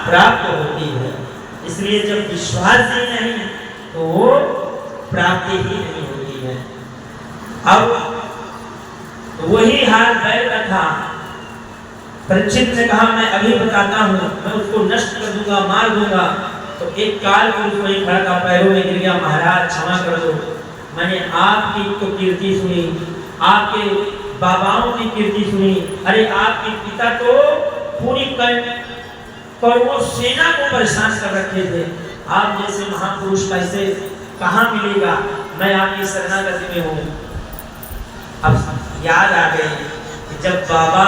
प्राप्त होती है। इसलिए जब विश्वास ही नहीं तो वो प्राप्ति ही नहीं होती है। अब तो वही हाल बैल का था। परीक्षित ने कहा मैं अभी बताता हूँ, मैं उसको नष्ट कर दूंगा, मार दूंगा। तो एक काल पुरुष वही खड़ा था, पैरों में गिर गया, महाराज क्षमा कर दो, मैंने आपकी तो कीर्ति सुनी, आपके बाबाओं की कीर्ति सुनी, अरे आपके पिता तो पूरी करोड़ों सेना को परेशान कर रखे थे, आप जैसे महापुरुष कैसे कहाँ मिलेगा, मैं आपकी शरणागति में हूँ। अब याद आ गई कि जब बाबा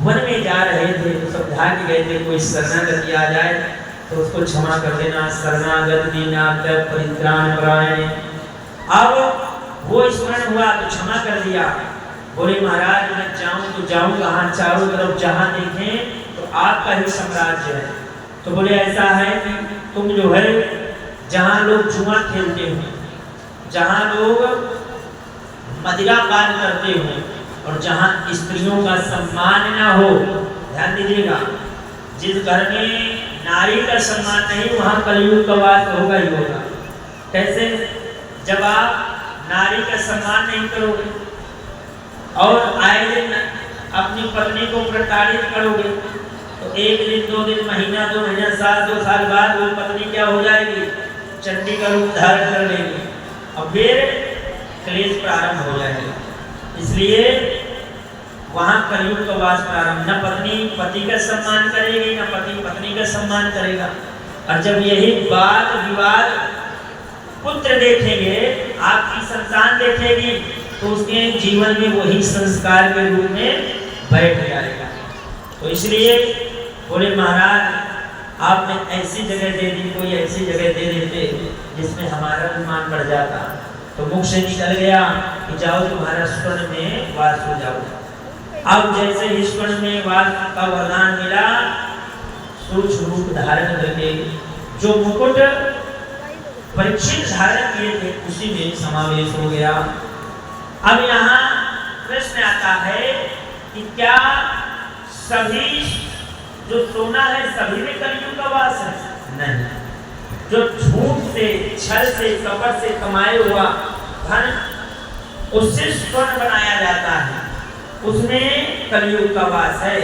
वन में जा रहे थे तो समझा के गए थे कोई शरणागति आ जाए तो उसको क्षमा कर देना, शरणागत दीनार्थ परित्राण परायण। अब वो स्मरण हुआ तो क्षमा कर दिया। बोले महाराज मैं जाऊं तो जाऊं कहाँ, चारों तरफ जहां देखें तो आपका ही साम्राज्य है। तो बोले ऐसा है कि तुम जो है जहां लोग जुआ खेलते हो, जहां लोग मदिरा पान करते हो और जहां स्त्रियों का सम्मान ना हो, ध्यान दीजिएगा, जिस घर में नारी का सम्मान नहीं वहां कलयुग का वास होगा ही होगा। कैसे? जब आप नारी का सम्मान नहीं करोगे और आए दिन अपनी पत्नी को प्रताड़ित करोगे तो एक दिन, 2 दिन, महीना, 2 महीना, साल, 2 साल बाद वो पत्नी क्या हो जाएगी? चंडी का रूप धारण कर लेगी और फिर क्लेश प्रारंभ हो जाएगा। इसलिए वहां कलयुग का वास प्रारंभ, न पत्नी पति का सम्मान करेगी, न पति पत्नी का सम्मान करेगा। और जब यही वाद विवाद पुत्र देखेंगे, आपकी संतान देखेगी तो उसके जीवन में वही संस्कार के रूप में बैठ जाएगा। तो इसलिए बोले महाराज आपने ऐसी जगह दे दी, कोई ऐसी जगह दे देते जिसमें हमारा विमान बढ़ जाता। तो मुख से निकल गया कि जाओ तुम्हारा स्वर्ण में वास हो जाओ। अब जैसे ही स्वर्ण में वास का वरदान मिला, सूक्ष्म रूप धारण करके जो मुकुट परीक्षित धारण किए थे उसी में समावेश हो गया। अब यहाँ प्रश्न आता है कि क्या सभी जो सोना है सभी में कलयुग का वास है? नहीं। जो झूठ से, छल से, कपट से कमाए हुआ धन उससे स्वर्ण बनाया जाता है, उसमें कलयुग का वास है।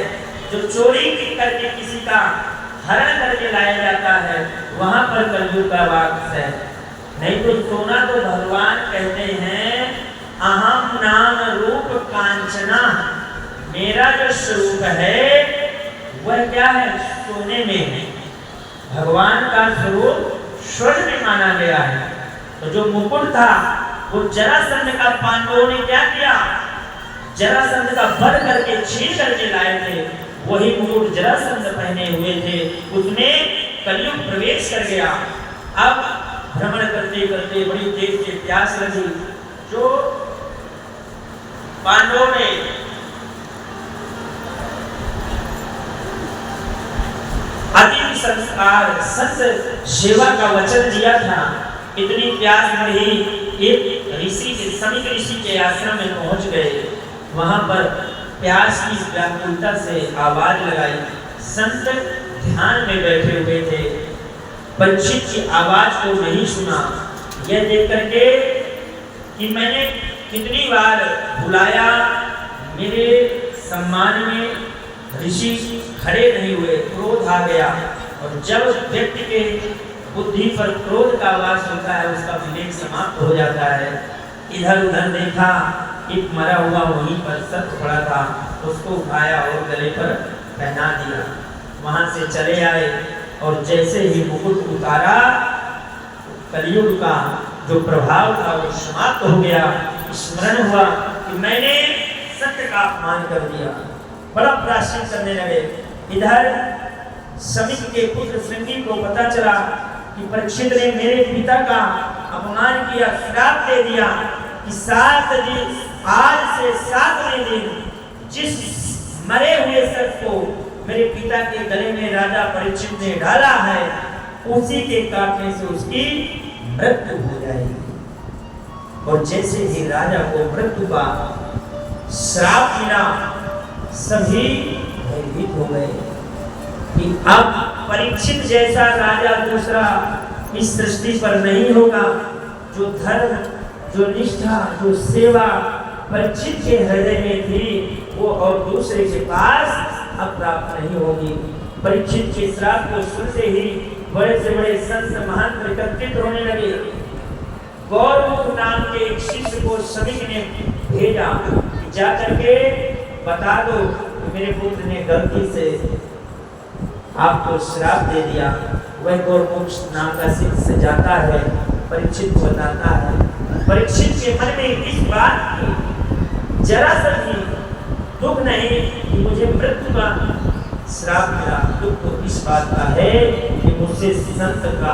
जो चोरी करके किसी का हरण करके लाया जाता है वहां पर कलयुग का वास है। नहीं तो सोना तो भगवान कहते हैं अहम नाम रूप कांचना, मेरा जो स्वरूप है वह क्या है? सोने में है। भगवान का स्वरूप स्वर्ण में माना गया है। तो जो मुकुट था वो जरासंध का पांडवों ने क्या किया? जरासंध का वध करके छीन करके लाए थे, वही मुकुट जरासंध पहने हुए थे, उसमें कलयुग प्रवेश कर गया। अब भ्रमण करते करते बड़ी तेज से प्यास लगी, जो पांडवों ने अति संस्कार संत सेवा का वचन दिया था, इतनी प्यास बढ़ी, एक ऋषि के समीप ऋषि के आश्रम में पहुंच गए। वहां पर प्यास की व्याकुलता से आवाज लगाई। संत ध्यान में बैठे हुए थे, परीक्षित की आवाज को नहीं सुना। यह देख करके कि मैंने कितनी बार बुलाया, मेरे सम्मान में ऋषि खड़े नहीं हुए, क्रोध आ गया। और जब व्यक्ति के बुद्धि पर क्रोध का वास होता है उसका विवेक समाप्त हो जाता है। इधर उधर देखा, एक मरा हुआ वहीं पर सर्प पड़ा था, उसको उठाया और गले पर पहना दिया। वहां से चले आए और जैसे ही मुकुट उतारा, कलयुग का जो प्रभाव था वो समाप्त हो गया। स्मरण हुआ कि मैंने सत्य का अपमान कर दिया, बड़ा प्राश्चित करने लगे। इधर समीप के पुत्र श्रृंगी को पता चला कि परीक्षित ने मेरे पिता का अपमान किया, श्राप दे दिया कि आज से 7वें दिन जिस मरे हुए सर्प को मेरे पिता के गले में राजा परीक्षित ने डाला है, उसी के काटने से उसकी मृत्यु हो जाएगी। और जैसे ही राजा को मृत्यु का श्राप मिला, सभी भयभीत हो गए। कि अब परीक्षित जैसा राजा दूसरा इस सृष्टि पर नहीं होगा। जो धर्म, जो निष्ठा, जो सेवा परीक्षित के हृदय में थी वो और दूसरे के पास अब प्राप्त नहीं होगी। परीक्षित के श्राप को सुनते ही बड़े से बड़े संत महंत एकत्रित होने लगे। गौरमुख नाम के एक शिष्य को सभी ने भेजा, जाकर के बता दो कि मेरे पुत्र ने गलती से आपको श्राप दे दिया। वह गौरमुख नाम का शिष्य जाता है, परीक्षित को बताता है। परीक्षित के मन में इस बात की जरा सा भी दुख नहीं कि मुझे मृत्यु का श्राप मिला। दुख तो इस बात का है कि मुझसे संत का